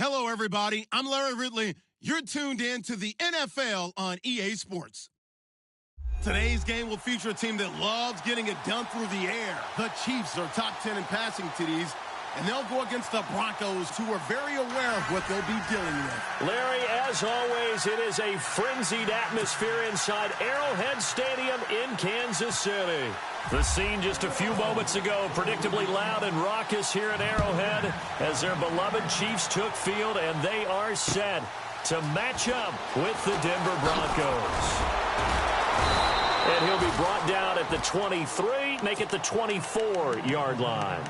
Hello, everybody. I'm Larry Ridley. You're tuned in to the NFL on EA Sports. Today's game will feature a team that loves getting it done through the air. The Chiefs are top 10 in passing TDs, and they'll go against the Broncos, who are very aware of what they'll be dealing with. Larry, as always, it is a frenzied atmosphere inside Arrowhead Stadium in Kansas City. The scene just a few moments ago, predictably loud and raucous here at Arrowhead as their beloved Chiefs took field, and they are set to match up with the Denver Broncos. And he'll be brought down at the 23, make it the 24-yard line.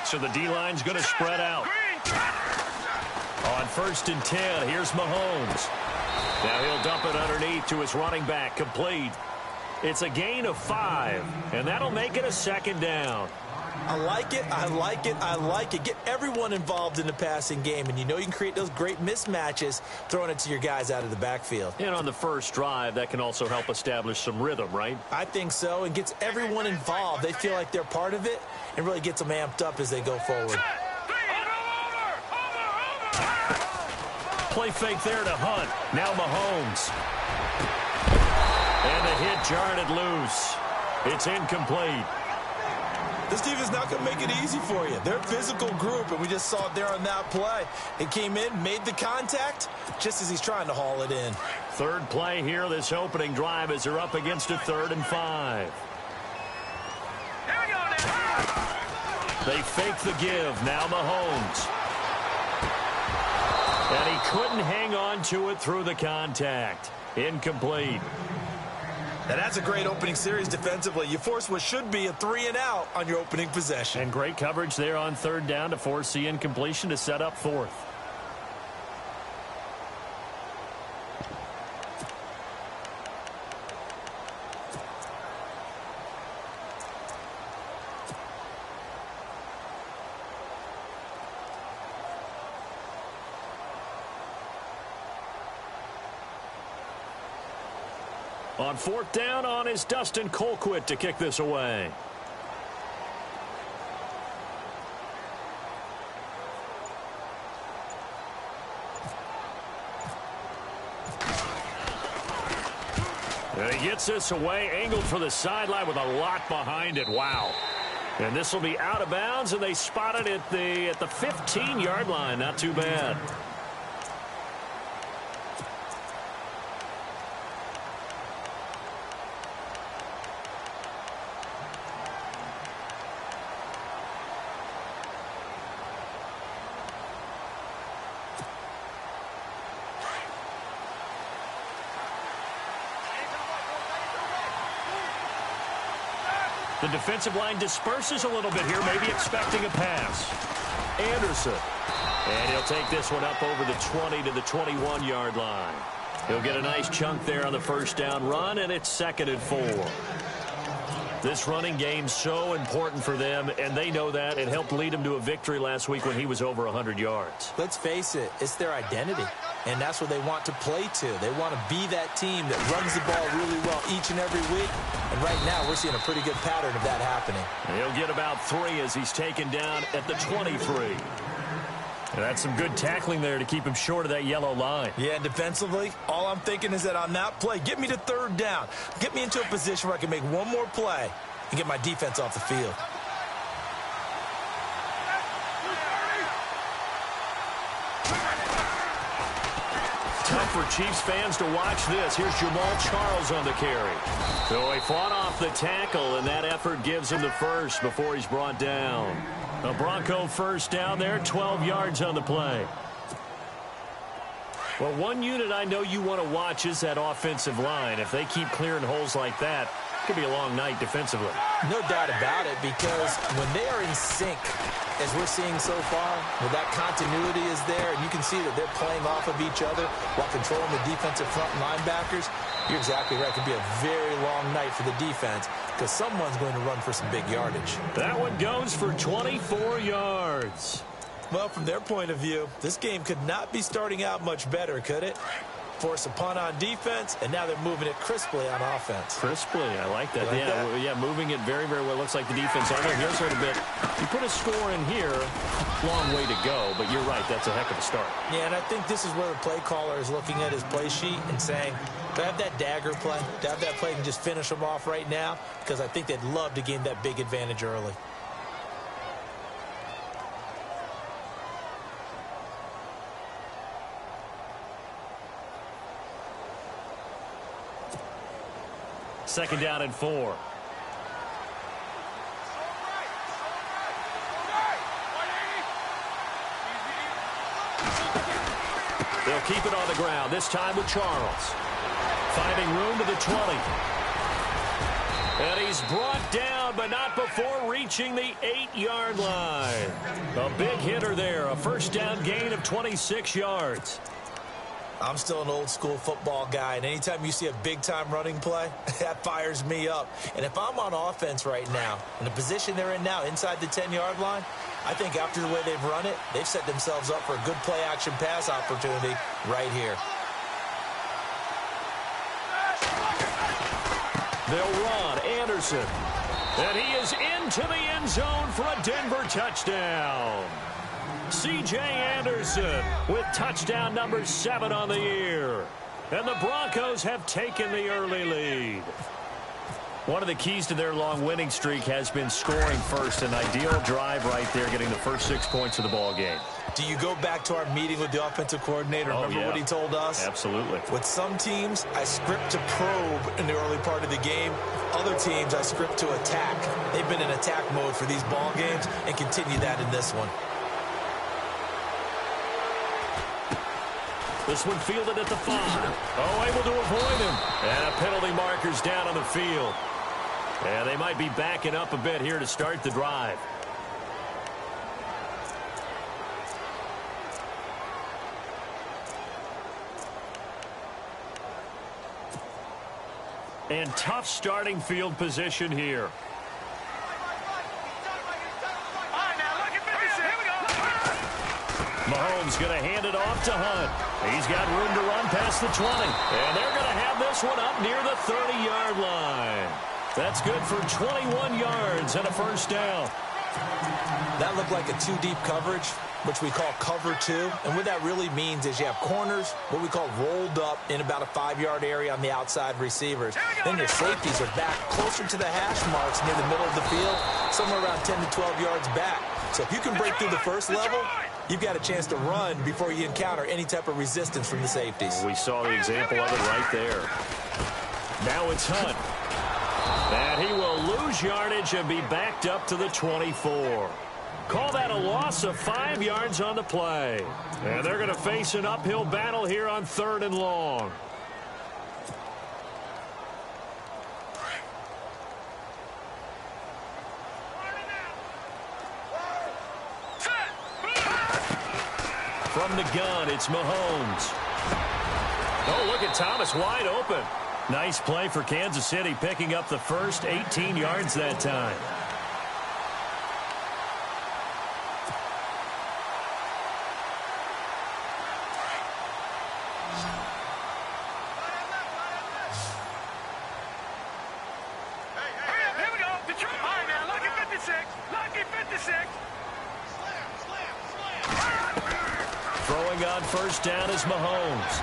So the D-line's going to spread out. On 1st and 10, here's Mahomes. Now he'll dump it underneath to his running back, complete. It's a gain of 5, and that'll make it a 2nd down. I like it, I like it, I like it. Get everyone involved in the passing game, and you know you can create those great mismatches throwing it to your guys out of the backfield. And on the first drive, that can also help establish some rhythm, right? I think so, and gets everyone involved. They feel like they're part of it, and really gets them amped up as they go forward. Play fake there to Hunt. Now Mahomes. And the hit jarred it loose. It's incomplete. This defense not going to make it easy for you. They're a physical group, and we just saw it there on that play. It came in, made the contact, just as he's trying to haul it in. Third play here, this opening drive, as they're up against a 3rd and 5. Here we go now. They fake the give. Now Mahomes. And he couldn't hang on to it through the contact. Incomplete. Now that's a great opening series defensively. You force what should be a 3-and-out on your opening possession. And great coverage there on 3rd down to force the incompletion to set up 4th. On 4th down, on is Dustin Colquitt to kick this away. And he gets this away, angled for the sideline with a lot behind it. Wow. And this will be out of bounds, and they spot it at the 15-yard line. Not too bad. The defensive line disperses a little bit here, maybe expecting a pass. Anderson. And he'll take this one up over the 20 to the 21-yard line. He'll get a nice chunk there on the 1st down run, and it's 2nd and 4. This running game's so important for them, and they know that. It helped lead them to a victory last week when he was over 100 yards. Let's face it, it's their identity, and that's what they want to play to. They want to be that team that runs the ball really well each and every week, and right now we're seeing a pretty good pattern of that happening. And he'll get about 3 as he's taken down at the 23. And that's some good tackling there to keep him short of that yellow line. Yeah, defensively, all I'm thinking is that on that play, get me to 3rd down. Get me into a position where I can make one more play and get my defense off the field. Tough for Chiefs fans to watch this. Here's Jamal Charles on the carry. So he fought off the tackle, and that effort gives him the 1st before he's brought down. A Bronco 1st down there, 12 yards on the play. Well, one unit I know you want to watch is that offensive line. If they keep clearing holes like that, it could be a long night defensively. No doubt about it, because when they are in sync, as we're seeing so far, where that continuity is there, and you can see that they're playing off of each other while controlling the defensive front linebackers, you're exactly right. It could be a very long night for the defense because someone's going to run for some big yardage. That one goes for 24 yards. Well, from their point of view, this game could not be starting out much better, could it? Force a punt on defense, and now they're moving it crisply on offense. Crisply, I like that. Yeah, moving it very, very well. Looks like the defense. Although here's a little bit. You put a score in here, long way to go, but you're right. That's a heck of a start. Yeah, and I think this is where the play caller is looking at his play sheet and saying, to have that dagger play, to have that play and just finish them off right now, because I think they'd love to gain that big advantage early. Second down and 4. They'll keep it on the ground, this time with Charles. Finding room to the 20. And he's brought down, but not before reaching the 8-yard line. A big hitter there, a first down gain of 26 yards. I'm still an old-school football guy, and anytime you see a big-time running play, that fires me up. And if I'm on offense right now, in the position they're in now, inside the 10-yard line, I think after the way they've run it, they've set themselves up for a good play-action pass opportunity right here. They'll run Anderson. And he is into the end zone for a Denver touchdown. C.J. Anderson with touchdown number 7 on the year. And the Broncos have taken the early lead. One of the keys to their long winning streak has been scoring first. An ideal drive right there, getting the first 6 points of the ball game. Do you go back to our meeting with the offensive coordinator? Remember what he told us? Absolutely. With some teams, I script to probe in the early part of the game. Other teams, I script to attack. They've been in attack mode for these ball games and continue that in this one. This one fielded at the 5. Oh, able to avoid him. And a penalty marker's down on the field. And they might be backing up a bit here to start the drive. And tough starting field position here. Mahomes going to hand it off to Hunt. He's got room to run past the 20. And they're going to have this one up near the 30-yard line. That's good for 21 yards and a first down. That looked like a two-deep coverage, which we call cover 2. And what that really means is you have corners, what we call rolled up in about a 5-yard area on the outside receivers. Then your safeties are back closer to the hash marks near the middle of the field, somewhere around 10 to 12 yards back. So if you can break through the first level, you've got a chance to run before you encounter any type of resistance from the safeties. We saw the example of it right there. Now it's Hunt. And he will lose yardage and be backed up to the 24. Call that a loss of 5 yards on the play. And they're going to face an uphill battle here on 3rd and long. From the gun, it's Mahomes. Oh, look at Thomas wide open. Nice play for Kansas City, picking up the first 18 yards that time. Here we go. Detroit. All right, now, lucky 56. Lucky 56. Throwing on first down is Mahomes.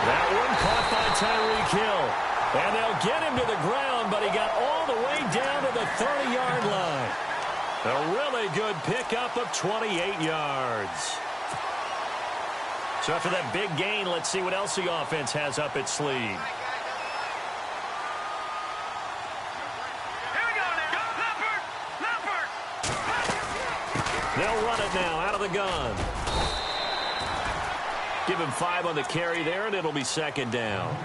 That one caught by Tyreek Hill. And they'll get him to the ground, but he got all the way down to the 30-yard line. A really good pickup of 28 yards. So after that big gain, let's see what else the offense has up its sleeve. Here we go now. Leopard. They'll run it now out of the gun. Give him 5 on the carry there, and it'll be second down.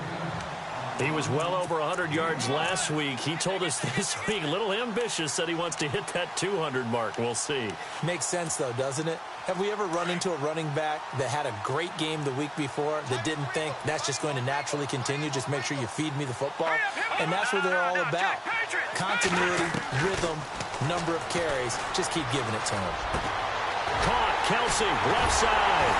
He was well over 100 yards last week. He told us this week, a little ambitious, said he wants to hit that 200 mark. We'll see. Makes sense, though, doesn't it? Have we ever run into a running back that had a great game the week before that didn't think that's just going to naturally continue? Just make sure you feed me the football. And that's what they're all about. Continuity, rhythm, number of carries. Just keep giving it to them. Caught. Kelsey, left side.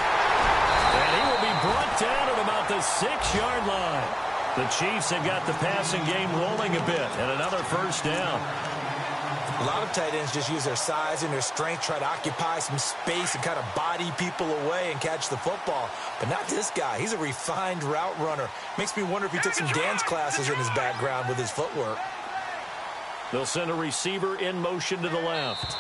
And he will be brought down at about the 6-yard line. The Chiefs have got the passing game rolling a bit, and another first down. A lot of tight ends just use their size and their strength, try to occupy some space and kind of body people away and catch the football. But not this guy. He's a refined route runner. Makes me wonder if he took some dance classes in his background with his footwork. They'll send a receiver in motion to the left.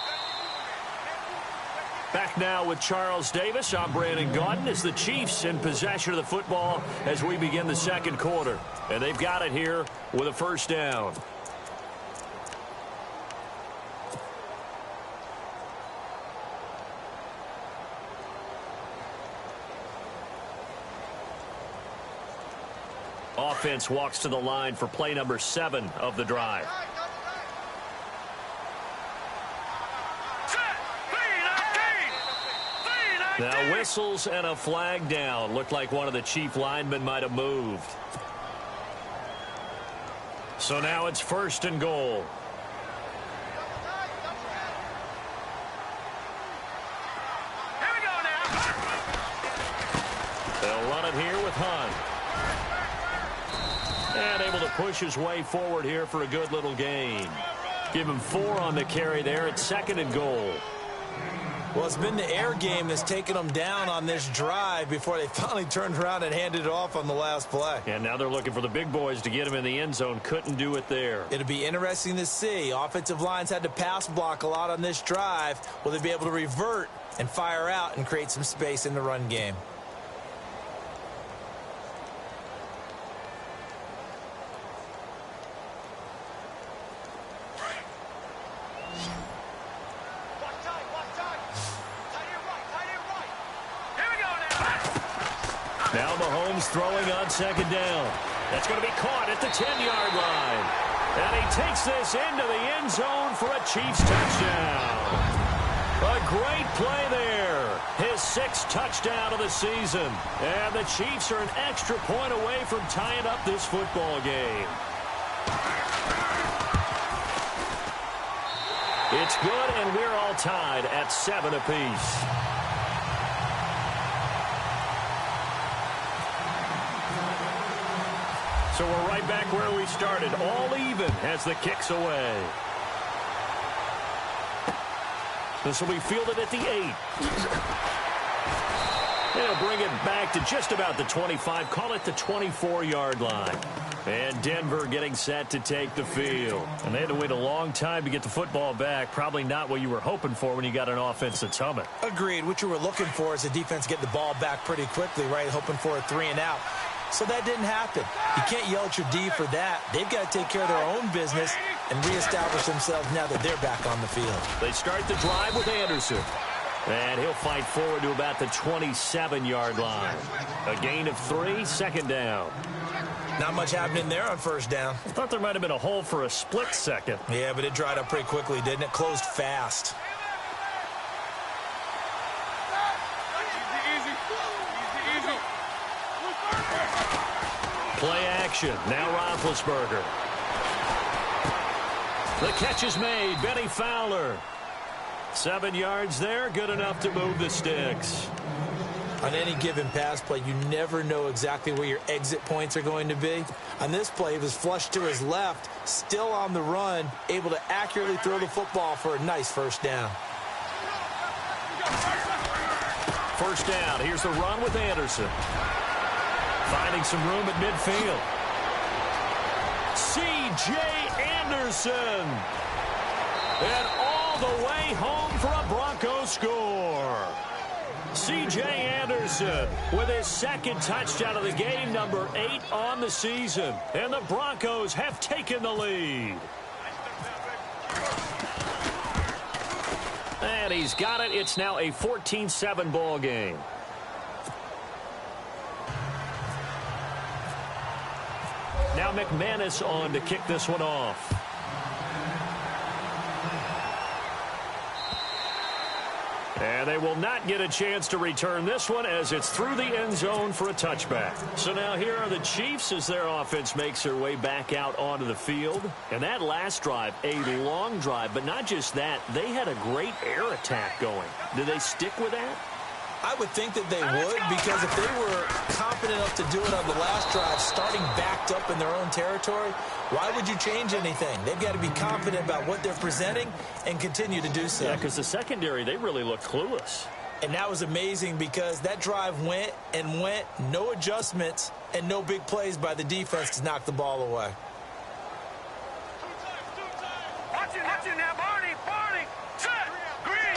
Back now with Charles Davis. I'm Brandon Gaudin as the Chiefs in possession of the football as we begin the second quarter. And they've got it here with a first down. Offense walks to the line for play number 7 of the drive. Now whistles and a flag down. Looked like one of the Chief linemen might have moved. So now it's first and goal. Here we go now. They'll run it here with Hunt. And able to push his way forward here for a good little gain. Give him 4 on the carry there at second and goal. Well, it's been the air game that's taken them down on this drive before they finally turned around and handed it off on the last play. And now they're looking for the big boys to get him in the end zone. Couldn't do it there. It'll be interesting to see. Offensive lines had to pass block a lot on this drive. Will they be able to revert and fire out and create some space in the run game? Now Mahomes throwing on second down. That's going to be caught at the 10-yard line. And he takes this into the end zone for a Chiefs touchdown. A great play there. His 6th touchdown of the season. And the Chiefs are an extra point away from tying up this football game. It's good, and we're all tied at 7 apiece. So we're right back where we started, all even as the kick's away. This will be fielded at the 8. They'll bring it back to just about the 25, call it the 24-yard line. And Denver getting set to take the field. And they had to wait a long time to get the football back. Probably not what you were hoping for when you got an offense that's humming. Agreed. What you were looking for is the defense getting the ball back pretty quickly, right? Hoping for a 3-and-out. So that didn't happen. You can't yell at your D for that. They've got to take care of their own business and reestablish themselves now that they're back on the field. They start the drive with Anderson. And he'll fight forward to about the 27-yard line. A gain of 3, second down. Not much happening there on first down. I thought there might have been a hole for a split second. Yeah, but it dried up pretty quickly, didn't it? Closed fast. Play action. Now Roethlisberger. The catch is made. Benny Fowler. 7 yards there. Good enough to move the sticks. On any given pass play, you never know exactly where your exit points are going to be. On this play, he was flushed to his left, still on the run, able to accurately throw the football for a nice first down. First down. Here's the run with Anderson. Finding some room at midfield. C.J. Anderson. And all the way home for a Broncos score. C.J. Anderson with his 2nd touchdown of the game, number 8 on the season. And the Broncos have taken the lead. And he's got it. It's now a 14-7 ball game. Now McManus on to kick this one off. And they will not get a chance to return this one as it's through the end zone for a touchback. So now here are the Chiefs as their offense makes their way back out onto the field. And that last drive, a long drive, but not just that, they had a great air attack going. Do they stick with that? I would think that they would, because if they were confident enough to do it on the last drive, starting backed up in their own territory, why would you change anything? They've got to be confident about what they're presenting and continue to do so. Yeah, because the secondary, they really looked clueless. And that was amazing because that drive went and went, no adjustments, and no big plays by the defense to knock the ball away. Watch it now, Barney, set, green.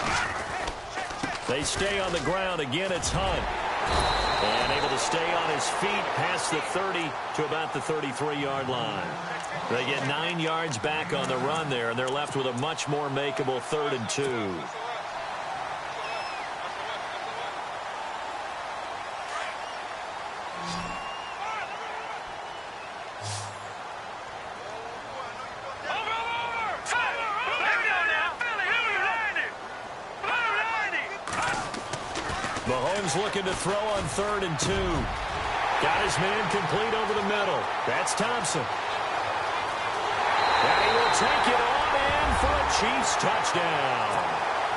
They stay on the ground. Again, it's Hunt. And able to stay on his feet past the 30 to about the 33-yard line. They get 9 yards back on the run there, and they're left with a much more makeable 3rd and 2. Mahomes looking to throw on 3rd and 2. Got his man complete over the middle. That's Thompson. And he will take it on in for a Chiefs touchdown.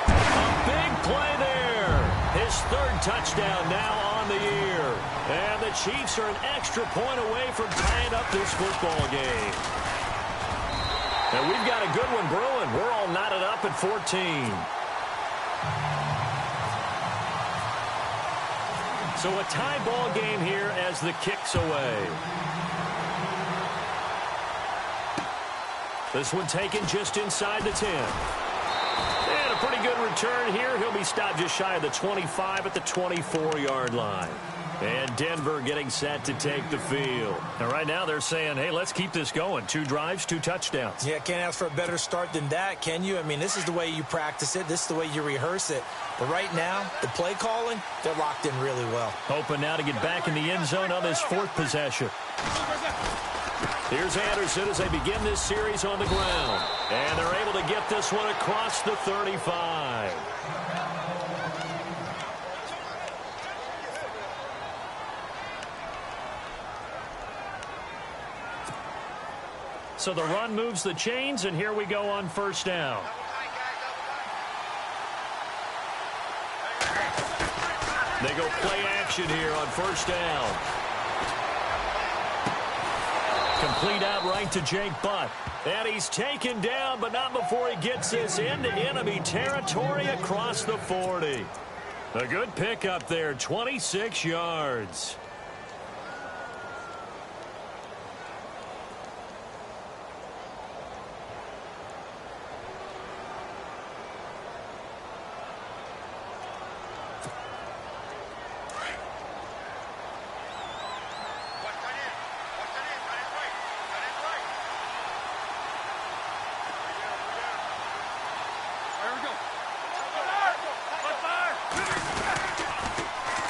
A big play there. His 3rd touchdown now on the year. And the Chiefs are an extra point away from tying up this football game. And we've got a good one brewing. We're all knotted up at 14. So a tie ball game here as the kick's away. This one taken just inside the 10. And a pretty good return here. He'll be stopped just shy of the 25 at the 24-yard line. And Denver getting set to take the field. And right now they're saying, hey, let's keep this going. 2 drives, 2 touchdowns. Yeah, can't ask for a better start than that, can you? I mean, this is the way you practice it. This is the way you rehearse it. But right now, the play calling, they're locked in really well. Hoping now to get back in the end zone on this 4th possession. Here's Anderson as they begin this series on the ground. And they're able to get this one across the 35. So the run moves the chains, and here we go on 1st down. They go play action here on 1st down. Complete out right to Jake Butt. And he's taken down, but not before he gets this into enemy territory across the 40. A good pickup there, 26 yards.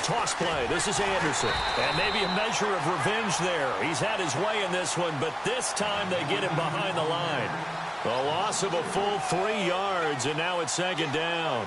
Toss play. This is Anderson. And maybe a measure of revenge there. He's had his way in this one, but this time they get him behind the line. A loss of a full 3 yards, and now it's 2nd down.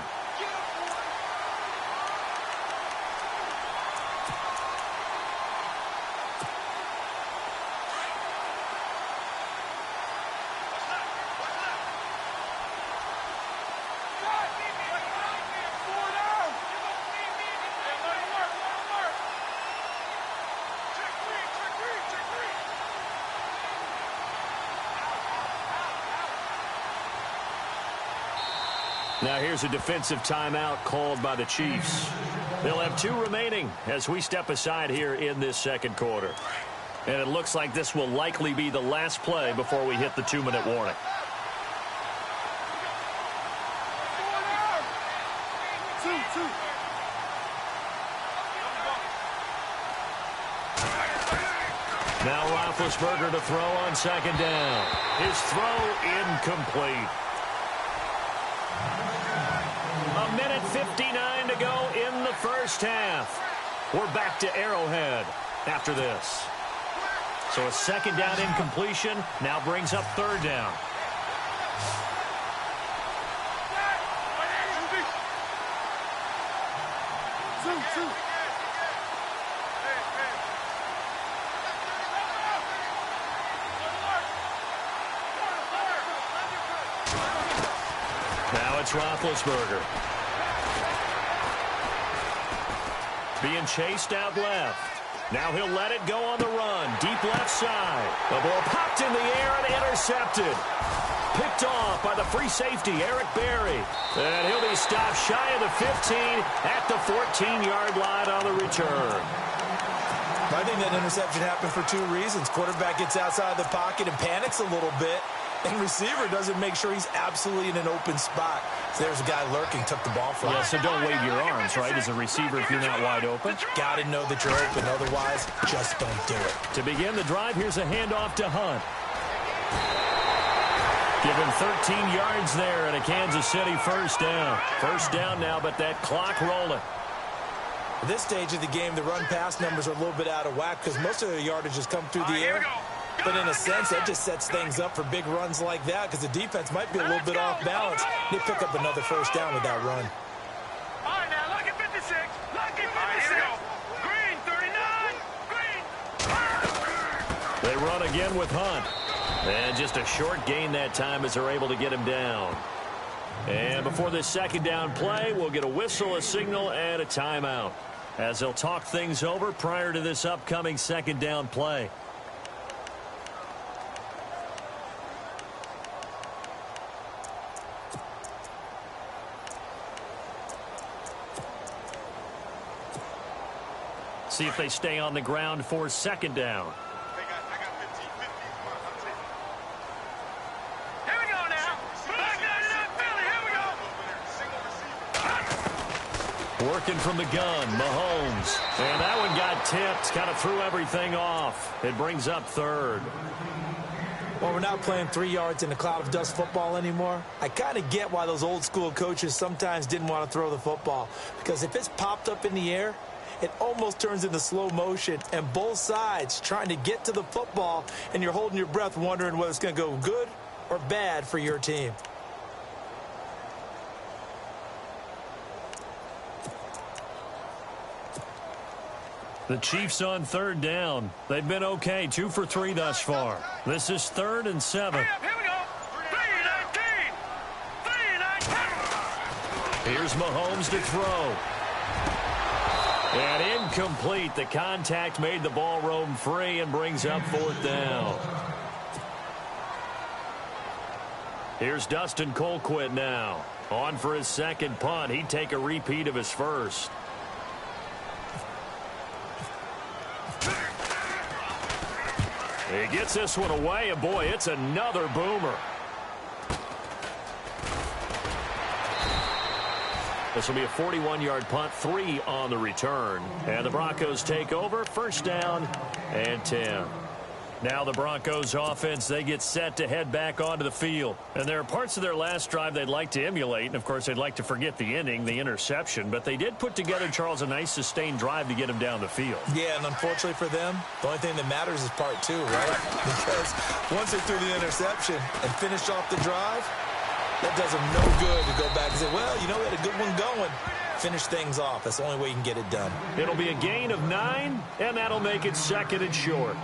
Now here's a defensive timeout called by the Chiefs. They'll have 2 remaining as we step aside here in this 2nd quarter. And it looks like this will likely be the last play before we hit the 2-minute warning. Now Roethlisberger to throw on 2nd down. His throw incomplete. A minute 59 to go in the 1st half. We're back to Arrowhead after this. So a 2nd down incompletion now brings up 3rd down. Now it's Roethlisberger. Being chased out left. Now he'll let it go on the run. Deep left side. The ball popped in the air and intercepted. Picked off by the free safety, Eric Berry. And he'll be stopped shy of the 15 at the 14-yard line on the return. I think that interception happened for two reasons. Quarterback gets outside the pocket and panics a little bit. And receiver doesn't make sure he's absolutely in an open spot. So there's a guy lurking, took the ball from him. Yeah, so don't wave your arms, right, as a receiver if you're not wide open. Got to know that you're open. Otherwise, just don't do it. To begin the drive, here's a handoff to Hunt. Given 13 yards there and a Kansas City first down. First down now, but that clock rolling. At this stage of the game, the run-pass numbers are a little bit out of whack because most of the yardage has come through the air. But in a sense, that just sets things up for big runs like that because the defense might be a little bit off balance. They pick up another first down with that run. All right, now, lucky 56. Lucky 56. Green, 39. Green. They run again with Hunt. And just a short gain that time as they're able to get him down. And before this second down play, we'll get a whistle, a signal, and a timeout as they'll talk things over prior to this upcoming second down play. See if they stay on the ground for second down. Here we go now. Back 99 Philly. Here we go. Working from the gun, Mahomes. And that one got tipped, kind of threw everything off. It brings up third. Well, we're not playing 3 yards in a cloud of dust football anymore. I kind of get why those old school coaches sometimes didn't want to throw the football. Because if it's popped up in the air, it almost turns into slow motion, and both sides trying to get to the football, and you're holding your breath wondering whether it's going to go good or bad for your team. The Chiefs on third down. They've been okay, 2 for 3 thus far. This is 3rd and 7. Here we go. 3-19. 3-19. Here's Mahomes to throw. And incomplete. The contact made the ball roam free and brings up 4th down. Here's Dustin Colquitt now. On for his second punt. He'd take a repeat of his first. He gets this one away, and boy, it's another boomer. This will be a 41-yard punt, 3 on the return. And the Broncos take over, first down and 10. Now the Broncos offense, they get set to head back onto the field. And there are parts of their last drive they'd like to emulate. And, of course, they'd like to forget the ending, the interception. But they did put together, Charles, a nice sustained drive to get him down the field. Yeah, and unfortunately for them, the only thing that matters is part 2, right? Because once they threw the interception and finished off the drive, that does them no good to go back and say, well, you know, we had a good one going. Finish things off. That's the only way you can get it done. It'll be a gain of 9, and that'll make it 2nd and short.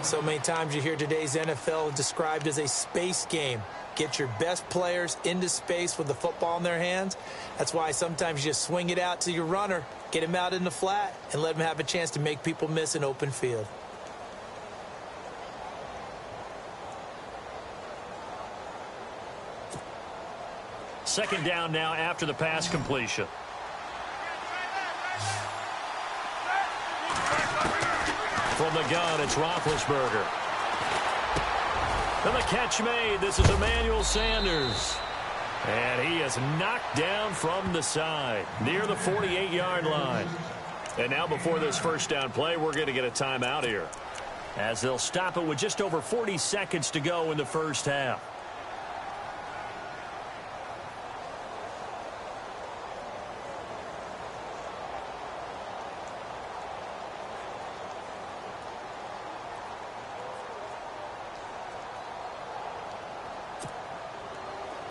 So many times you hear today's NFL described as a space game. Get your best players into space with the football in their hands. That's why sometimes you just swing it out to your runner, get him out in the flat, and let him have a chance to make people miss an open field. Second down now after the pass completion. From the gun, it's Roethlisberger. And the catch made. This is Emmanuel Sanders. And he is knocked down from the side, near the 48-yard line. And now before this first down play, we're going to get a timeout here, as they'll stop it with just over 40 seconds to go in the first half.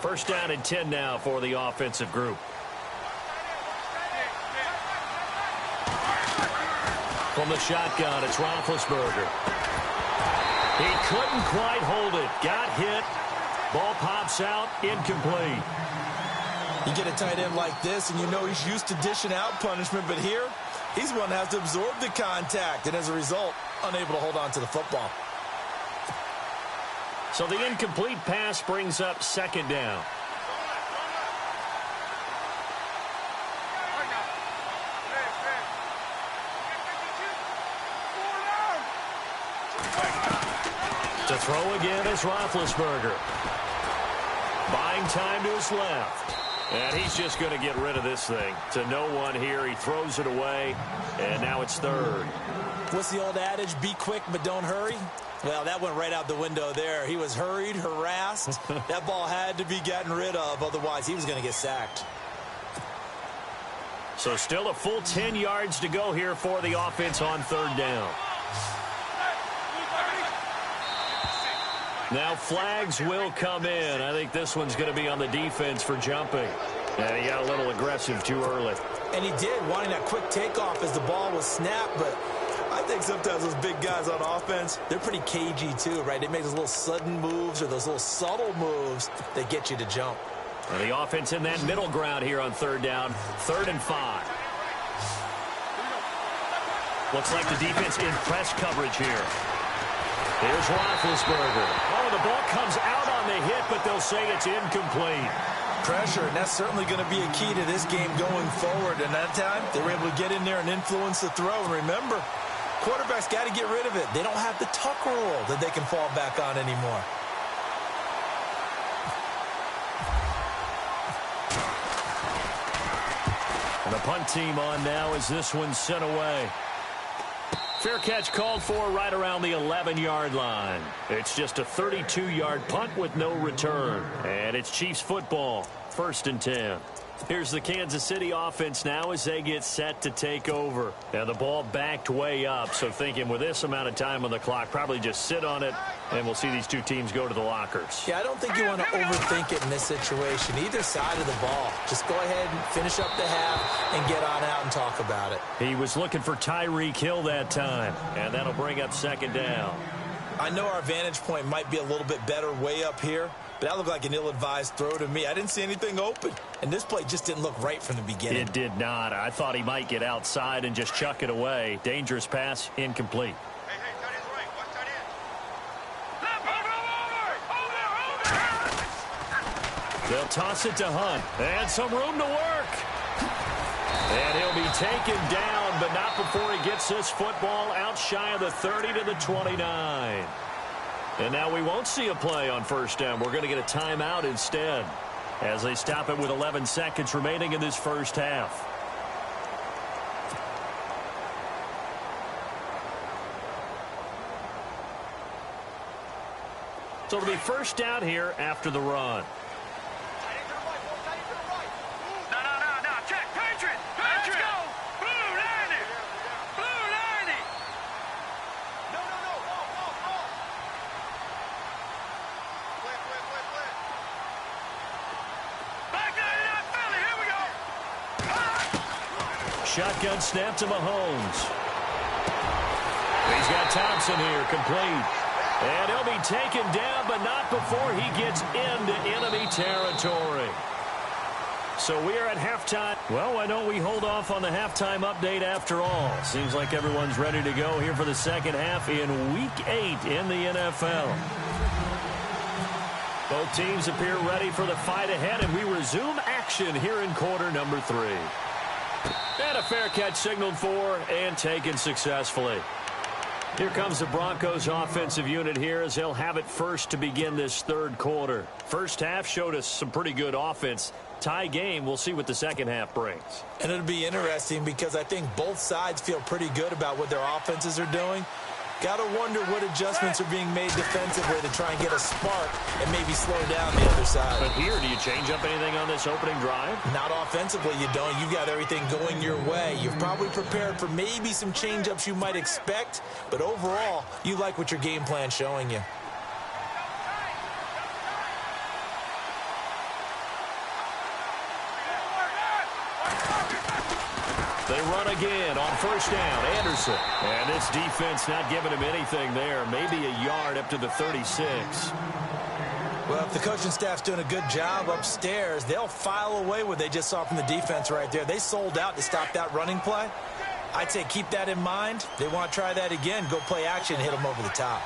First down and 10 now for the offensive group. From the shotgun, it's Roethlisberger. He couldn't quite hold it. Got hit. Ball pops out, incomplete. You get a tight end like this, and you know he's used to dishing out punishment, but here, he's the one that has to absorb the contact, and as a result, unable to hold on to the football. So the incomplete pass brings up second down. To throw again is Roethlisberger. Buying time to his left. And he's just going to get rid of this thing. To no one here. He throws it away. And now it's third. What's the old adage? Be quick, but don't hurry. Well, that went right out the window there. He was hurried, harassed. That ball had to be gotten rid of. Otherwise, he was going to get sacked. So still a full 10 yards to go here for the offense on third down. Now flags will come in. I think this one's going to be on the defense for jumping. And he got a little aggressive too early. And he did, wanting that quick takeoff as the ball was snapped. But I think sometimes those big guys on offense, they're pretty cagey too, right? They make those little sudden moves or those little subtle moves that get you to jump. And the offense in that middle ground here on third down. 3rd and 5. Looks like the defense in press coverage here. Here's Roethlisberger. Oh, the ball comes out on the hit, but they'll say it's incomplete. Pressure, and that's certainly going to be a key to this game going forward. And that time, they were able to get in there and influence the throw. And remember, quarterbacks got to get rid of it. They don't have the tuck rule that they can fall back on anymore. And the punt team on now as this one's sent away. Fair catch called for right around the 11-yard line. It's just a 32-yard punt with no return. And it's Chiefs football, 1st and 10. Here's the Kansas City offense now as they get set to take over. Now the ball backed way up, so thinking with this amount of time on the clock, probably just sit on it, and we'll see these two teams go to the lockers. Yeah, I don't think you want to overthink it in this situation. Either side of the ball. Just go ahead and finish up the half and get on out and talk about it. He was looking for Tyreek Hill that time, and that'll bring up second down. I know our vantage point might be a little bit better way up here, but that looked like an ill-advised throw to me. I didn't see anything open, and this play just didn't look right from the beginning. It did not. I thought he might get outside and just chuck it away. Dangerous pass, incomplete. Hey, tight end's right. Watch tight end. Over. They'll toss it to Hunt. And some room to work. And he'll be taken down, but not before he gets this football out shy of the 30 to the 29. And now we won't see a play on first down. We're going to get a timeout instead as they stop it with 11 seconds remaining in this first half. So it'll be first down here after the run. No. Check. Patriot. Let's go. Blue 90. Blue 90. No. Flip. Back 99 Philly. Here we go. Shotgun snap to Mahomes. He's got Thompson here, complete. And he'll be taken down, but not before he gets into enemy territory. So we are at halftime. Well, why don't we hold off on the halftime update after all? Seems like everyone's ready to go here for the second half in Week 8 in the NFL. Both teams appear ready for the fight ahead, and we resume action here in quarter number 3. And a fair catch signaled for and taken successfully. Here comes the Broncos offensive unit here as they'll have it first to begin this third quarter. First half showed us some pretty good offense. Tie game, we'll see what the second half brings. And it'll be interesting because I think both sides feel pretty good about what their offenses are doing. Got to wonder what adjustments are being made defensively to try and get a spark and maybe slow down the other side. But here, do you change up anything on this opening drive? Not offensively, you don't. You've got everything going your way. You've probably prepared for maybe some change-ups you might expect, but overall, you like what your game plan's showing you. They run again on first down. Anderson. And this defense not giving him anything there. Maybe a yard up to the 36. Well, if the coaching staff's doing a good job upstairs, they'll file away what they just saw from the defense right there. They sold out to stop that running play. I'd say keep that in mind. They want to try that again. Go play action and hit them over the top.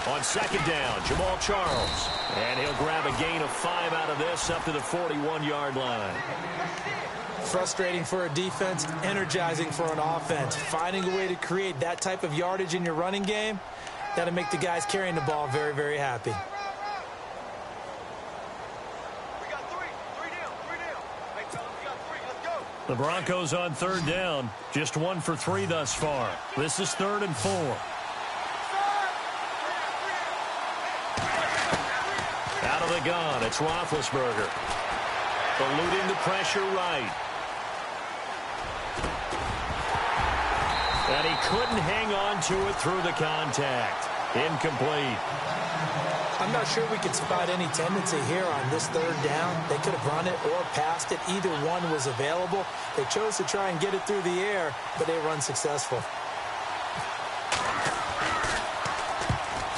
On second down, Jamal Charles. And he'll grab a gain of 5 out of this up to the 41-yard line. Frustrating for a defense, energizing for an offense. Finding a way to create that type of yardage in your running game, that'll make the guys carrying the ball very, very happy. The Broncos on third down, just 1 for 3 thus far. This is 3rd and 4. Out of the gun, it's Roethlisberger. Eluding the pressure right. And he couldn't hang on to it through the contact. Incomplete. I'm not sure we could spot any tendency here on this third down. They could have run it or passed it. Either one was available. They chose to try and get it through the air, but they were unsuccessful.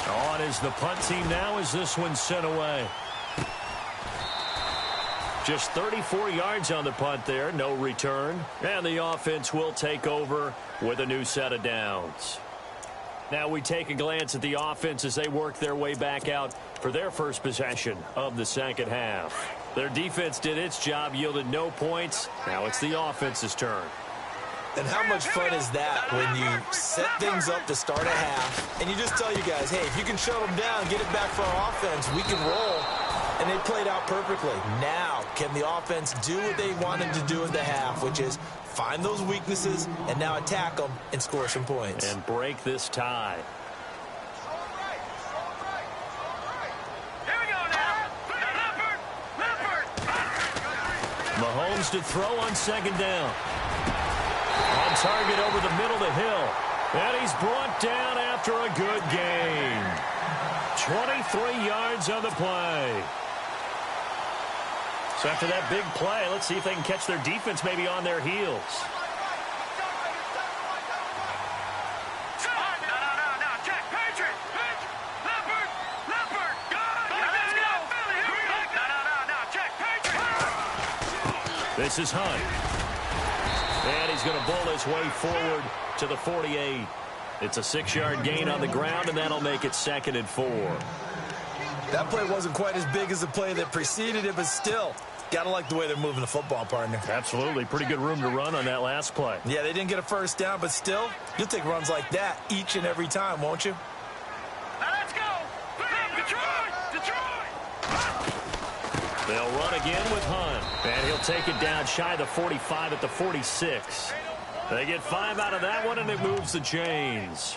On is the punt team now as this one's sent away. Just 34 yards on the punt there, no return. And the offense will take over with a new set of downs. Now we take a glance at the offense as they work their way back out for their first possession of the second half. Their defense did its job, yielded no points. Now it's the offense's turn. And how much fun is that when you set things up to start a half and you just tell you guys, hey, if you can shut them down, get it back for our offense, we can roll. And they played out perfectly. Now, can the offense do what they wanted to do at the half, which is find those weaknesses and now attack them and score some points. And break this tie. Here we go now. Leopard. Mahomes to throw on second down. On target over the middle of the hill. And he's brought down after a good gain. 23 yards on the play. So after that big play, let's see if they can catch their defense maybe on their heels. No. Check. Patriot. Leopard. Let's go. No. Check. Patriot. This is Hunt. And he's going to bull his way forward to the 48. It's a 6-yard gain on the ground, and that'll make it 2nd and 4. That play wasn't quite as big as the play that preceded it, but still, got to like the way they're moving the football, partner. Absolutely. Pretty good room to run on that last play. Yeah, they didn't get a first down, but still, you'll take runs like that each and every time, won't you? Now let's go. Detroit. They'll run again with Hunt. And he'll take it down shy of the 45 at the 46. They get 5 out of that one, and it moves the chains.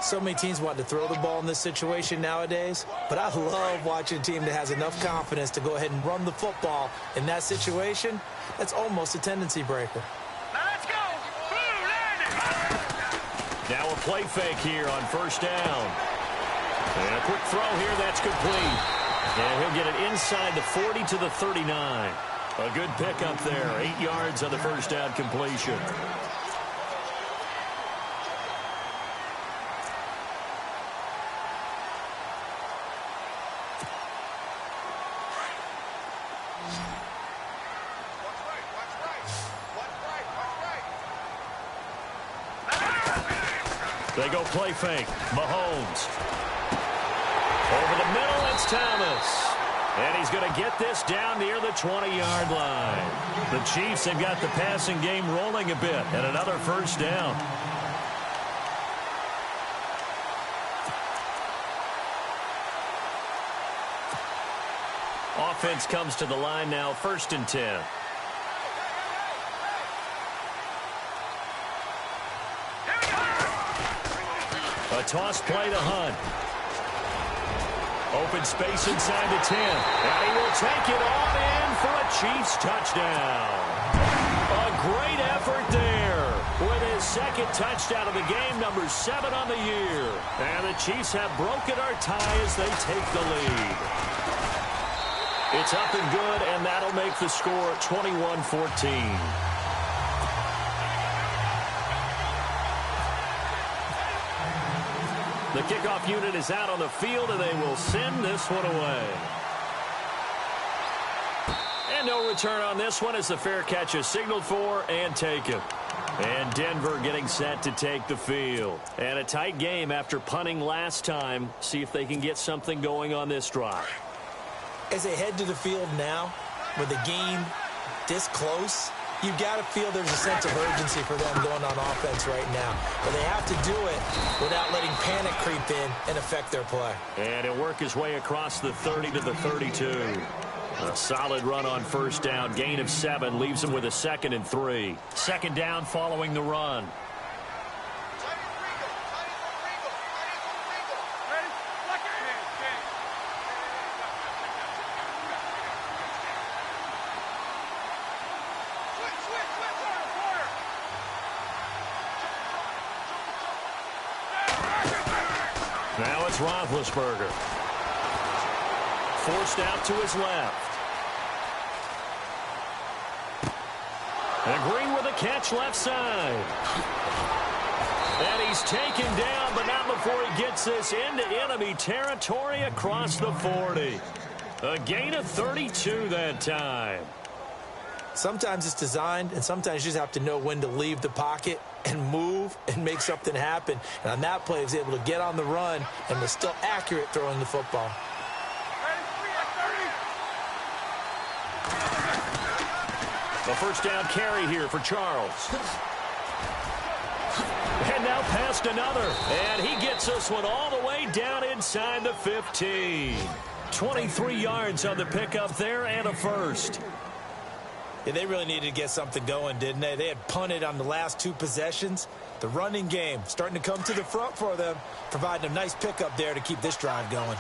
So many teams want to throw the ball in this situation nowadays, but I love watching a team that has enough confidence to go ahead and run the football in that situation. That's almost a tendency breaker. Now let's go. Now a play fake here on first down. And a quick throw here, that's complete. And he'll get it inside the 40 to the 39. A good pickup there, 8 yards on the first down completion. They go play fake. Mahomes. Over the middle, it's Thomas. And he's going to get this down near the 20-yard line. The Chiefs have got the passing game rolling a bit. And another first down. Offense comes to the line now, 1st and 10. A toss play to Hunt. Open space inside the 10. And he will take it on in for a Chiefs touchdown. A great effort there with his 2nd touchdown of the game, number 7 on the year. And the Chiefs have broken our tie as they take the lead. It's up and good, and that'll make the score 21-14. The kickoff unit is out on the field, and they will send this one away. And no return on this one as the fair catch is signaled for and taken. And Denver getting set to take the field. And a tight game after punting last time. See if they can get something going on this drive. As they head to the field now, with the game this close, you've got to feel there's a sense of urgency for them going on offense right now. But they have to do it without letting panic creep in and affect their play. And he'll work his way across the 30 to the 32. A solid run on first down. Gain of 7 leaves him with a 2nd and 3. Second down following the run. Now it's Roethlisberger. Forced out to his left. And Green with a catch left side. And he's taken down, but not before he gets this into enemy territory across the 40. A gain of 32 that time. Sometimes it's designed, and sometimes you just have to know when to leave the pocket and move and make something happen. And on that play, he was able to get on the run and was still accurate throwing the football. A first down carry here for Charles. And now past another. And he gets this one all the way down inside the 15. 23 yards on the pickup there and a first. Yeah, they really needed to get something going, didn't they? They had punted on the last 2 possessions. The running game starting to come to the front for them, providing a nice pickup there to keep this drive going.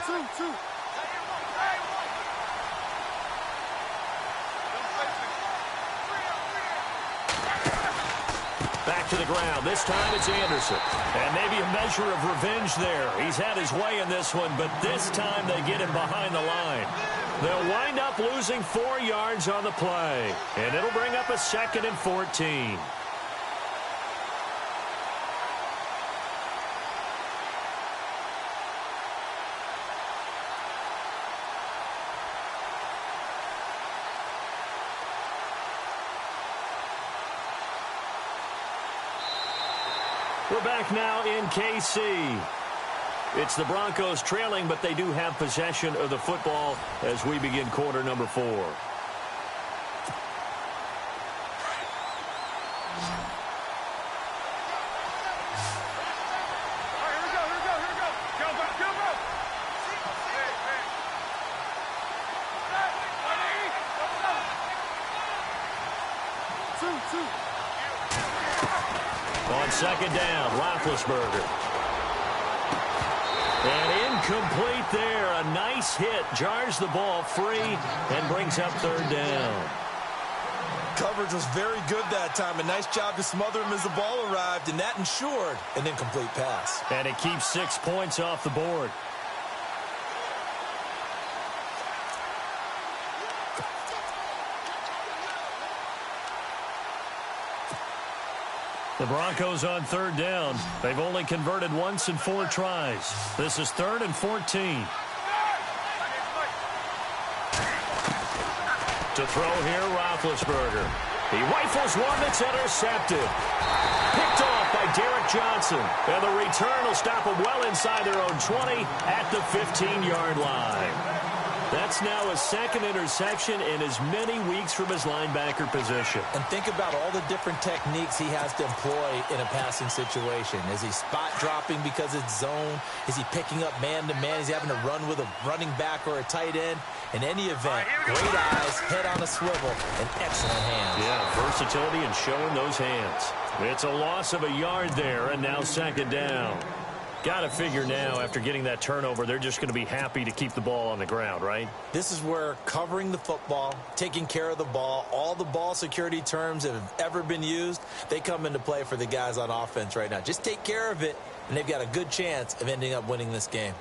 Back to the ground. This time it's Anderson. And maybe a measure of revenge there. He's had his way in this one, but this time they get him behind the line. They'll wind up losing 4 yards on the play. And it'll bring up a 2nd and 14. We're back now in KC. It's the Broncos trailing, but they do have possession of the football as we begin quarter number 4. On second down, Roethlisberger. And incomplete there. A nice hit. Jars the ball free and brings up third down. Coverage was very good that time. A nice job to smother him as the ball arrived, and that ensured an incomplete pass. And it keeps 6 points off the board. The Broncos on third down. They've only converted once in 4 tries. This is 3rd and 14. To throw here, Roethlisberger. He rifles one that's intercepted. Picked off by Derek Johnson. And the return will stop them well inside their own 20 at the 15-yard line. That's now a 2nd interception in as many weeks from his linebacker position. And think about all the different techniques he has to employ in a passing situation. Is he spot dropping because it's zone? Is he picking up man-to-man? Is he having to run with a running back or a tight end? In any event, great eyes, head on a swivel, and excellent hands. Yeah, versatility and showing those hands. It's a loss of a yard there, and now 2nd down. Got to figure now, after getting that turnover, they're just going to be happy to keep the ball on the ground, right? This is where covering the football, taking care of the ball, all the ball security terms that have ever been used, they come into play for the guys on offense right now. Just take care of it, and they've got a good chance of ending up winning this game.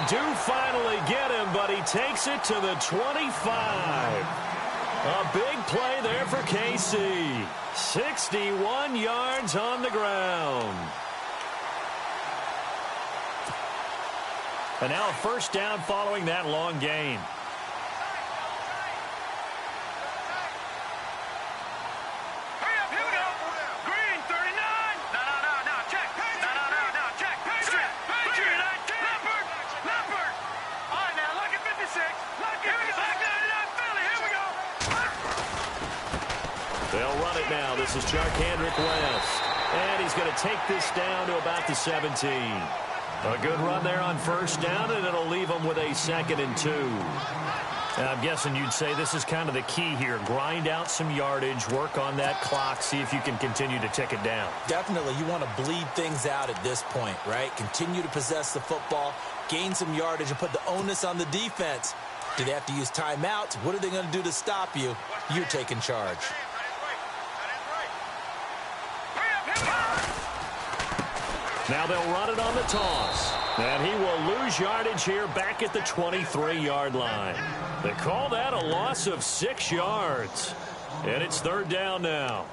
do finally get him, but he takes it to the 25. A big play there for KC. 61 yards on the ground. And now a first down following that long gain. They'll run it now. This is Charkandrick West. And he's going to take this down to about the 17. A good run there on first down, and it'll leave them with a 2nd and 2. Now, I'm guessing you'd say this is kind of the key here. Grind out some yardage, work on that clock, see if you can continue to tick it down. Definitely. You want to bleed things out at this point, right? Continue to possess the football, gain some yardage, and put the onus on the defense. Do they have to use timeouts? What are they going to do to stop you? You're taking charge. Now they'll run it on the toss. And he will lose yardage here back at the 23-yard line. They call that a loss of 6 yards. And it's 3rd down now.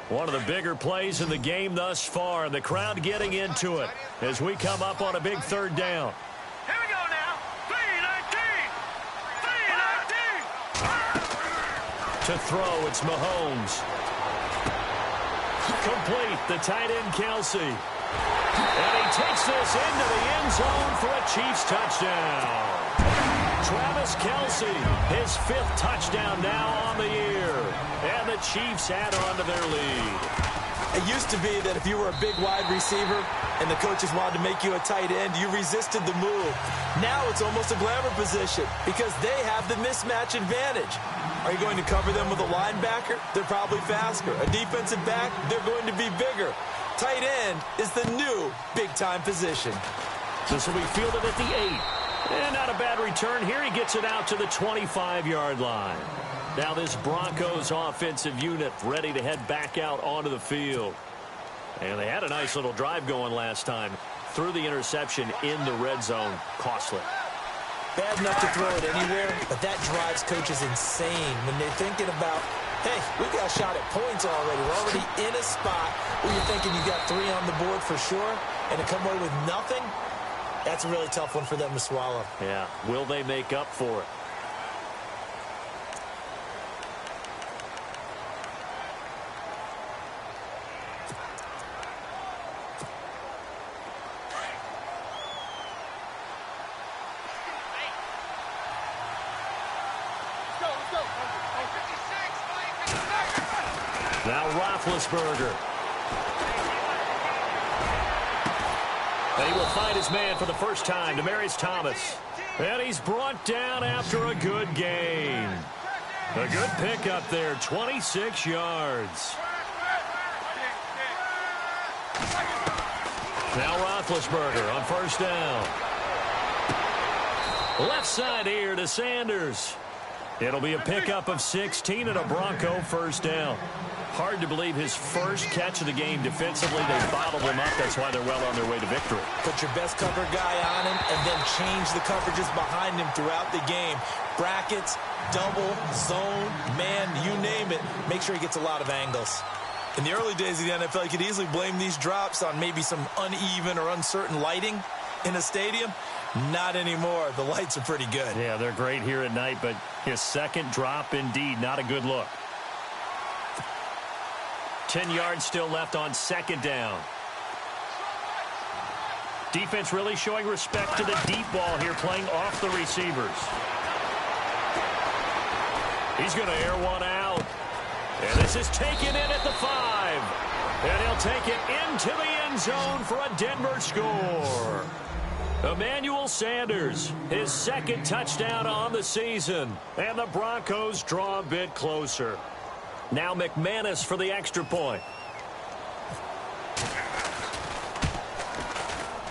One of the bigger plays in the game thus far. The crowd getting into it as we come up on a big 3rd down. Here we go now. 3-19. To throw, it's Mahomes. Complete, the tight end Kelsey. And he takes this into the end zone for a Chiefs touchdown. Travis Kelsey, his 5th touchdown now on the year. And the Chiefs add on to their lead. It used to be that if you were a big wide receiver and the coaches wanted to make you a tight end, you resisted the move. Now it's almost a glamour position because they have the mismatch advantage. Are you going to cover them with a linebacker? They're probably faster. A defensive back? They're going to be bigger. Tight end is the new big-time position. This will be fielded at the 8. And not a bad return here. He gets it out to the 25-yard line. Now this Broncos offensive unit ready to head back out onto the field. And they had a nice little drive going last time. Threw the interception in the red zone. Costly. Bad enough to throw it anywhere, but that drives coaches insane when they're thinking about, hey, we got a shot at points already. We're already in a spot where you're thinking you got 3 on the board for sure, and to come away with nothing, that's a really tough one for them to swallow. Yeah. Will they make up for it? Now Roethlisberger. And he will find his man for the first time, Demaryius Thomas. And he's brought down after a good gain. A good pickup there, 26 yards. Now Roethlisberger on first down. Left side here to Sanders. It'll be a pickup of 16 and a Bronco first down. Hard to believe his first catch of the game defensively. They bottled him up. That's why they're well on their way to victory. Put your best cover guy on him and then change the coverages behind him throughout the game. Brackets, double, zone, man, you name it. Make sure he gets a lot of angles. In the early days of the NFL, you could easily blame these drops on maybe some uneven or uncertain lighting in a stadium. Not anymore. The lights are pretty good. Yeah, they're great here at night, but his second drop, indeed, not a good look. 10 yards still left on second down. Defense really showing respect to the deep ball here, playing off the receivers. He's going to air one out. And this is taken in at the 5. And he'll take it into the end zone for a Denver score. Emmanuel Sanders, his second touchdown on the season. And the Broncos draw a bit closer. Now McManus for the extra point.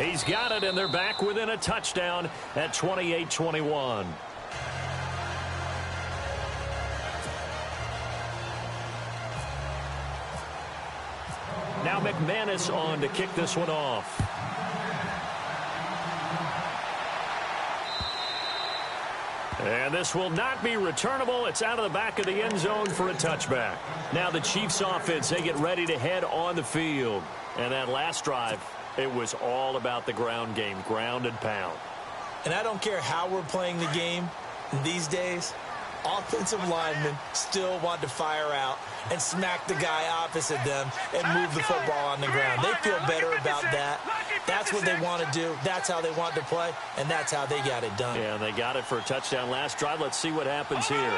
He's got it, and they're back within a touchdown at 28-21. Now McManus on to kick this one off. And this will not be returnable. It's out of the back of the end zone for a touchback. Now the Chiefs offense, they get ready to head on the field. And that last drive, it was all about the ground game, ground and pound. And I don't care how we're playing the game these days, offensive linemen still want to fire out and smack the guy opposite them and move the football on the ground. They feel better about that. That's what they want to do. That's how they want to play, and that's how they got it done. Yeah, they got it for a touchdown last drive. Let's see what happens here.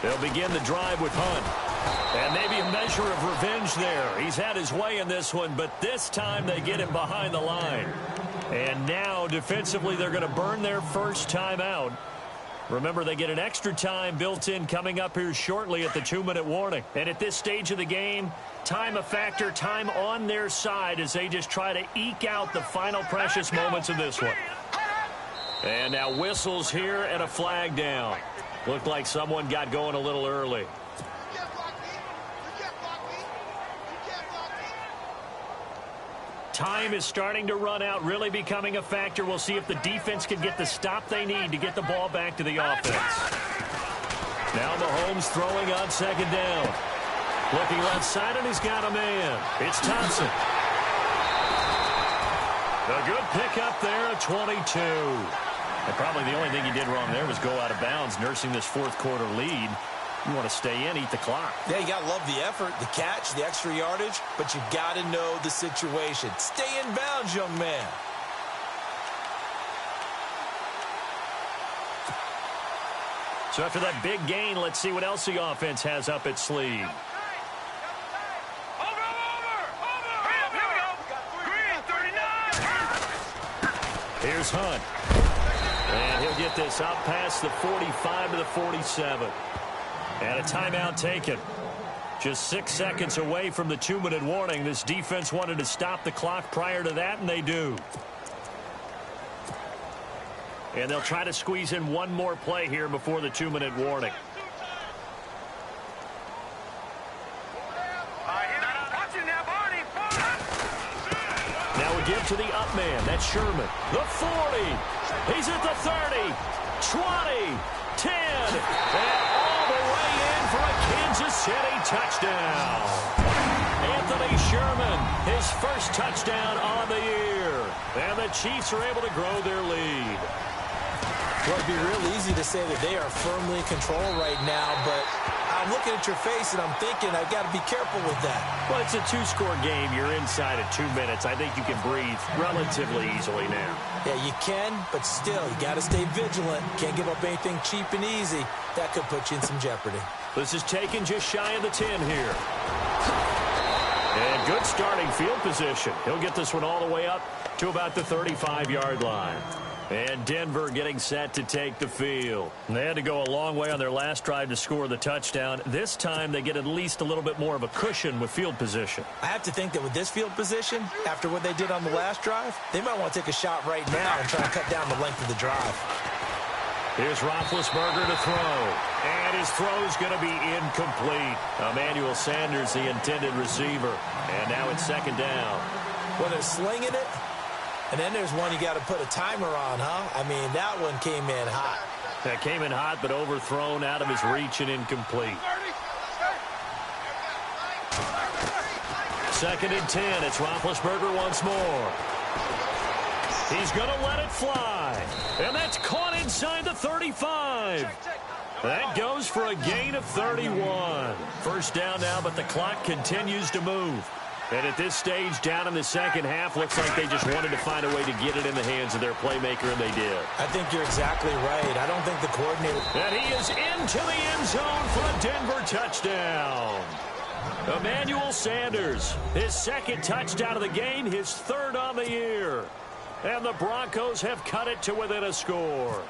They'll begin the drive with Hunt. And maybe a measure of revenge there. He's had his way in this one, but this time they get him behind the line. And now, defensively, they're going to burn their first time out. Remember, they get an extra time built in coming up here shortly at the 2-minute warning. And at this stage of the game, time a factor, time on their side as they just try to eke out the final precious moments of this one. And now whistles here and a flag down. Looked like someone got going a little early. Time is starting to run out, really becoming a factor. We'll see if the defense can get the stop they need to get the ball back to the offense. Now Mahomes throwing on second down. Looking left side, and he's got a man. It's Thompson. A good pickup there at 22. And probably the only thing he did wrong there was go out of bounds, nursing this fourth quarter lead. You want to stay in, eat the clock. Yeah, you got to love the effort, the catch, the extra yardage, but you got to know the situation. Stay in bounds, young man. So after that big gain, let's see what else the offense has up its sleeve. Here's Hunt. And he'll get this out past the 45 to the 47. And a timeout taken. Just 6 seconds away from the 2-minute warning. This defense wanted to stop the clock prior to that, and they do. And they'll try to squeeze in one more play here before the 2-minute warning. Now we give to the up man. That's Sherman. The 40. He's at the 30. 20. 10. And all the way in for a Kansas City touchdown. Anthony Sherman, his first touchdown on the year. And the Chiefs are able to grow their lead. Well, it'd be real easy to say that they are firmly in control right now, but I'm looking at your face and I'm thinking I've got to be careful with that. Well, it's a 2-score game. You're inside at 2 minutes. I think you can breathe relatively easily now. Yeah, you can, but still, you got to stay vigilant. Can't give up anything cheap and easy. That could put you in some jeopardy. This is taken just shy of the 10 here. And good starting field position. He'll get this one all the way up to about the 35-yard line. And Denver getting set to take the field. And they had to go a long way on their last drive to score the touchdown. This time they get at least a little bit more of a cushion with field position. I have to think that with this field position, after what they did on the last drive, they might want to take a shot right now and try to cut down the length of the drive. Here's Roethlisberger to throw. And his throw's going to be incomplete. Emmanuel Sanders, the intended receiver. And now it's second down. Well, they're slinging it. And then there's one you got to put a timer on, huh? I mean, that one came in hot. That came in hot, but overthrown out of his reach and incomplete. Second and 10. It's Roethlisberger once more. He's going to let it fly. And that's caught inside the 35. That goes for a gain of 31. First down now, but the clock continues to move. And at this stage, down in the second half, looks like they just wanted to find a way to get it in the hands of their playmaker, and they did. I think you're exactly right. I don't think the coordinator... And he is into the end zone for a Denver touchdown. Emmanuel Sanders, his second touchdown of the game, his third on the year. And the Broncos have cut it to within a score.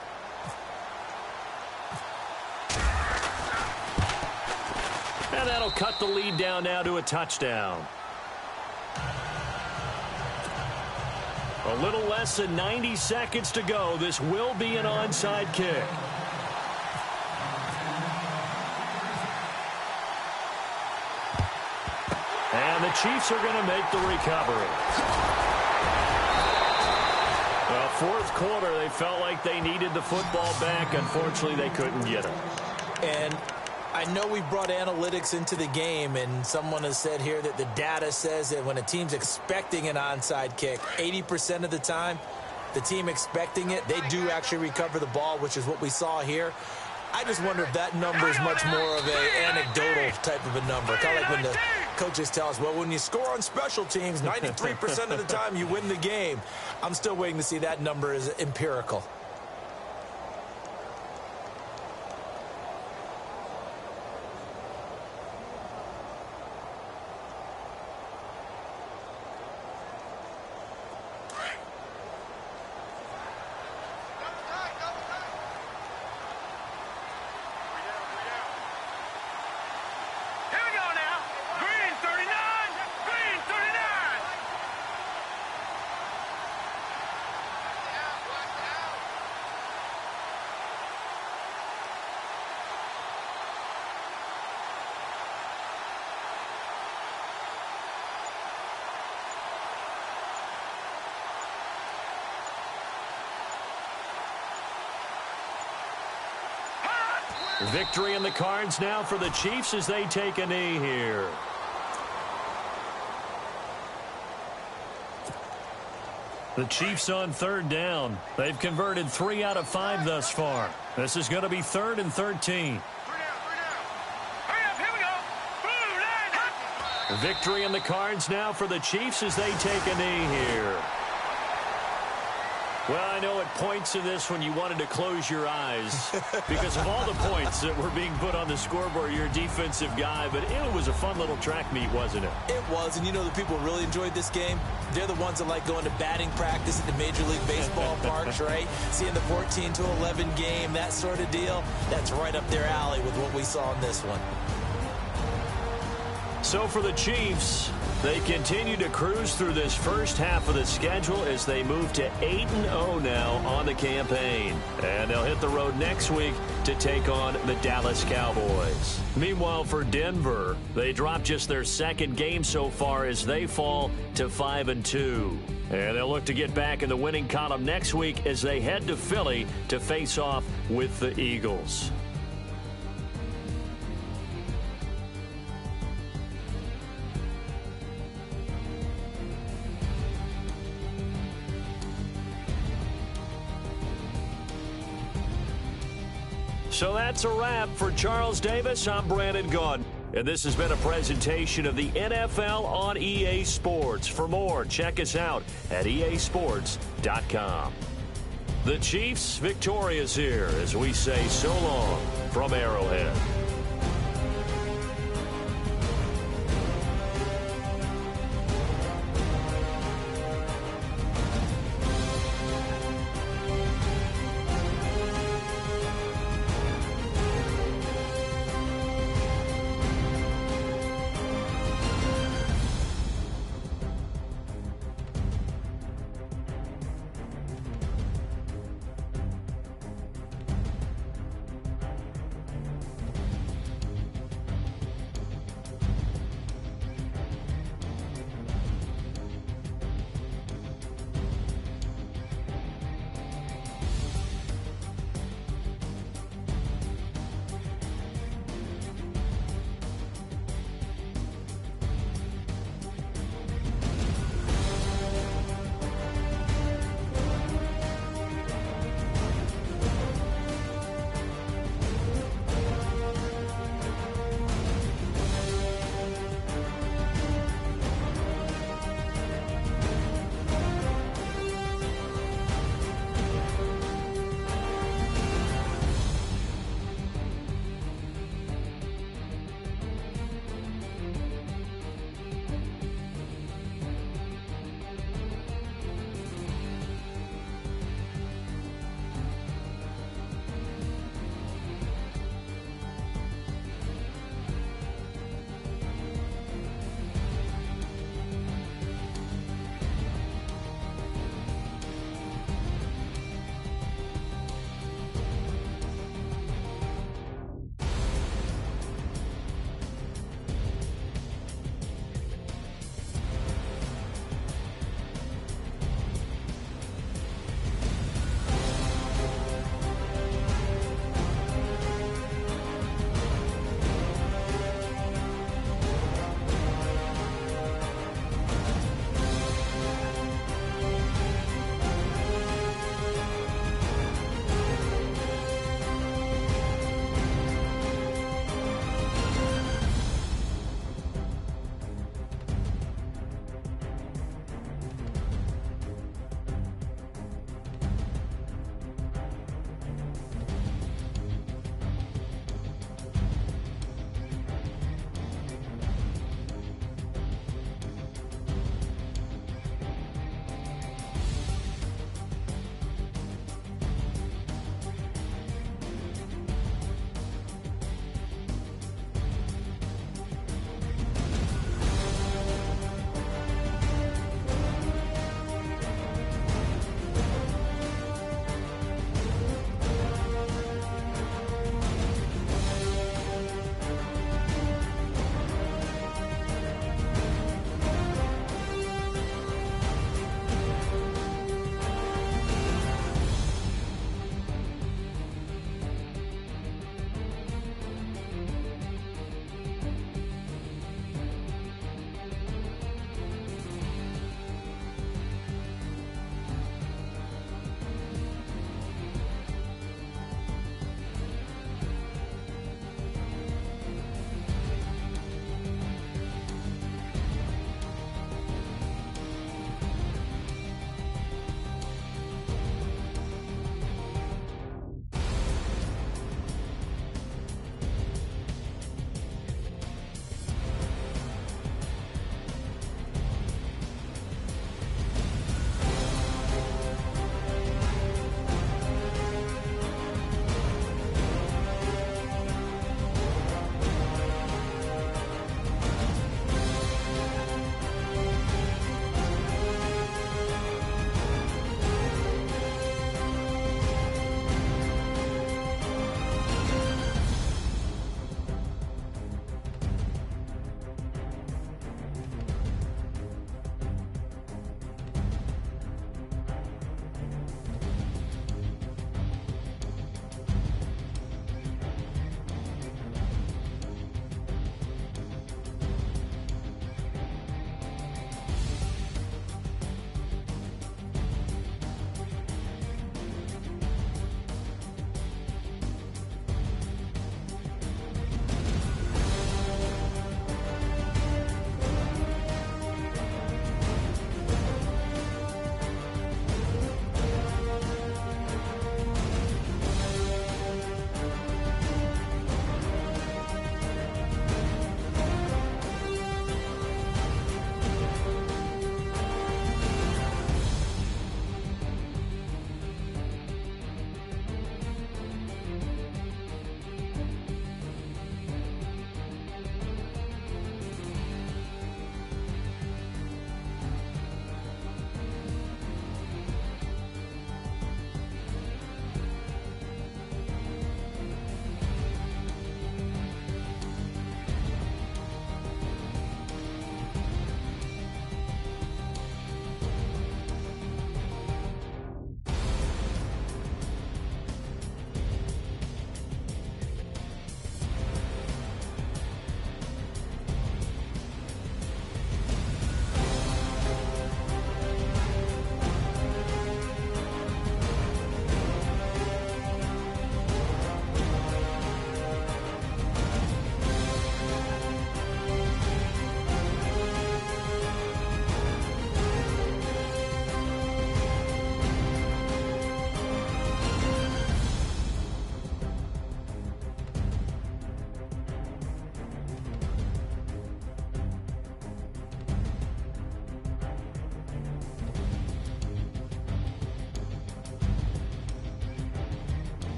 And that'll cut the lead down now to a touchdown. A little less than 90 seconds to go. This will be an onside kick. And the Chiefs are going to make the recovery. Well, fourth quarter, they felt like they needed the football back. Unfortunately, they couldn't get it. And I know we brought analytics into the game, and someone has said here that the data says that when a team's expecting an onside kick, 80% of the time, the team expecting it, they do actually recover the ball, which is what we saw here. I just wonder if that number is much more of an anecdotal type of a number. Kind of like when the coaches tell us, well, when you score on special teams, 93% of the time you win the game. I'm still waiting to see that number is empirical. Victory in the cards now for the Chiefs as they take a knee here. The Chiefs on third down. They've converted 3 out of 5 thus far. This is going to be 3rd and 13. Victory in the cards now for the Chiefs as they take a knee here. Well, I know at points in this when you wanted to close your eyes because of all the points that were being put on the scoreboard. You're a defensive guy, but it was a fun little track meet, wasn't it? It was, and you know the people who really enjoyed this game? They're the ones that like going to batting practice at the Major League Baseball parks, right? Seeing the 14-11 game, that sort of deal. That's right up their alley with what we saw in this one. So for the Chiefs, they continue to cruise through this first half of the schedule as they move to 8-0 now on the campaign. And they'll hit the road next week to take on the Dallas Cowboys. Meanwhile, for Denver, they dropped just their second game so far as they fall to 5-2. And they'll look to get back in the winning column next week as they head to Philly to face off with the Eagles. So that's a wrap. For Charles Davis, I'm Brandon Gaudin. And this has been a presentation of the NFL on EA Sports. For more, check us out at easports.com. The Chiefs victorious here as we say so long from Arrowhead.